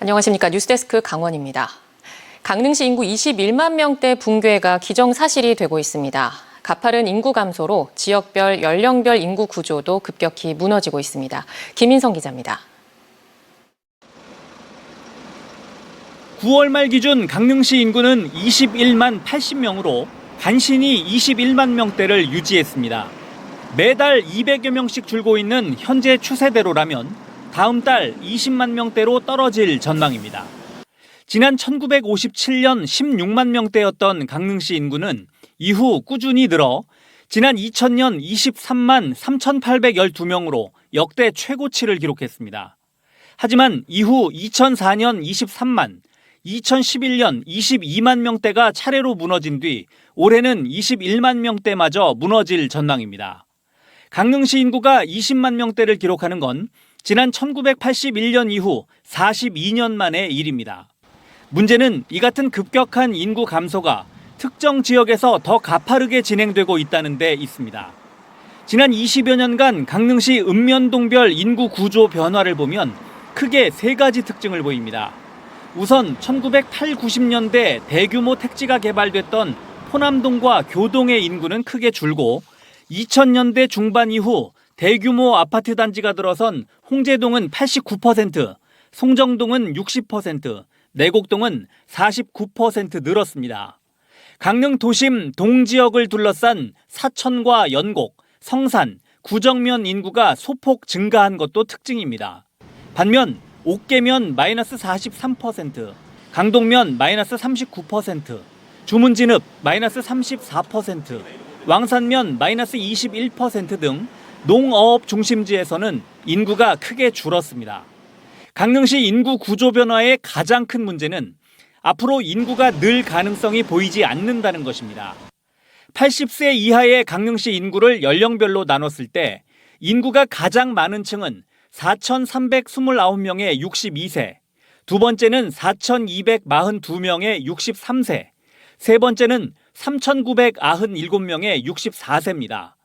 안녕하십니까. 뉴스데스크 강원입니다. 강릉시 인구 21만 명대 붕괴가 기정사실이 되고 있습니다. 가파른 인구 감소로 지역별, 연령별 인구 구조도 급격히 무너지고 있습니다. 김인성 기자입니다. 9월 말 기준 강릉시 인구는 21만 80명으로 간신히 21만 명대를 유지했습니다. 매달 200여 명씩 줄고 있는 현재 추세대로라면 다음 달 20만 명대로 떨어질 전망입니다. 지난 1957년 16만 명대였던 강릉시 인구는 이후 꾸준히 늘어 지난 2000년 23만 3,812명으로 역대 최고치를 기록했습니다. 하지만 이후 2004년 23만, 2011년 22만 명대가 차례로 무너진 뒤 올해는 21만 명대마저 무너질 전망입니다. 강릉시 인구가 20만 명대를 기록하는 건 지난 1981년 이후 42년 만의 일입니다. 문제는 이 같은 급격한 인구 감소가 특정 지역에서 더 가파르게 진행되고 있다는 데 있습니다. 지난 20여 년간 강릉시 읍면동별 인구 구조 변화를 보면 크게 세 가지 특징을 보입니다. 우선 1980, 90년대 대규모 택지가 개발됐던 포남동과 교동의 인구는 크게 줄고 2000년대 중반 이후 대규모 아파트 단지가 들어선 홍제동은 89%, 송정동은 60%, 내곡동은 49% 늘었습니다. 강릉 도심 동지역을 둘러싼 사천과 연곡, 성산, 구정면 인구가 소폭 증가한 것도 특징입니다. 반면 옥계면 마이너스 43%, 강동면 마이너스 39%, 주문진읍 마이너스 34%, 왕산면 마이너스 21% 등 농어업 중심지에서는 인구가 크게 줄었습니다. 강릉시 인구 구조 변화의 가장 큰 문제는 앞으로 인구가 늘 가능성이 보이지 않는다는 것입니다. 80세 이하의 강릉시 인구를 연령별로 나눴을 때 인구가 가장 많은 층은 4,329명의 62세, 두 번째는 4,242명의 63세, 세 번째는 3,997명의 64세입니다.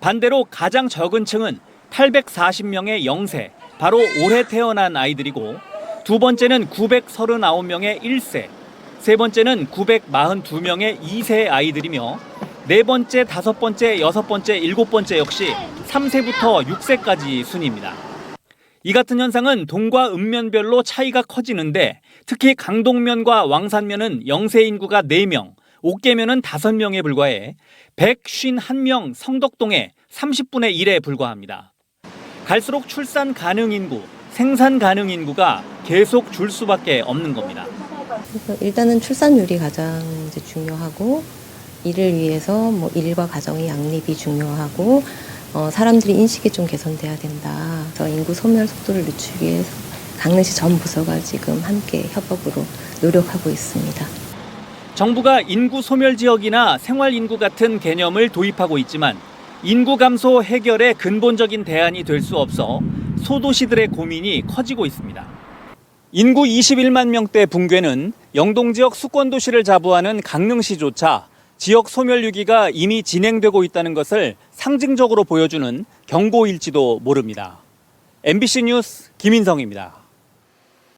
반대로 가장 적은 층은 840명의 0세, 바로 올해 태어난 아이들이고 두 번째는 939명의 1세, 세 번째는 942명의 2세 아이들이며 네 번째, 다섯 번째, 여섯 번째, 일곱 번째 역시 3세부터 6세까지 순입니다. 이 같은 현상은 동과 읍면별로 차이가 커지는데 특히 강동면과 왕산면은 0세 인구가 4명, 옥계면은 5명에 불과해 151명 성덕동의 30분의 1에 불과합니다. 갈수록 출산 가능 인구, 생산 가능 인구가 계속 줄 수밖에 없는 겁니다. 일단은 출산율이 가장 중요하고 이를 위해서 일과 가정의 양립이 중요하고 사람들이 인식이 좀 개선돼야 된다. 그래서 인구 소멸 속도를 늦추기 위해서 강릉시 전 부서가 지금 함께 협업으로 노력하고 있습니다. 정부가 인구 소멸 지역이나 생활 인구 같은 개념을 도입하고 있지만 인구 감소 해결의 근본적인 대안이 될 수 없어 소도시들의 고민이 커지고 있습니다. 인구 21만 명대 붕괴는 영동 지역 수권 도시를 자부하는 강릉시조차 지역 소멸 위기가 이미 진행되고 있다는 것을 상징적으로 보여주는 경고일지도 모릅니다. MBC 뉴스 김인성입니다.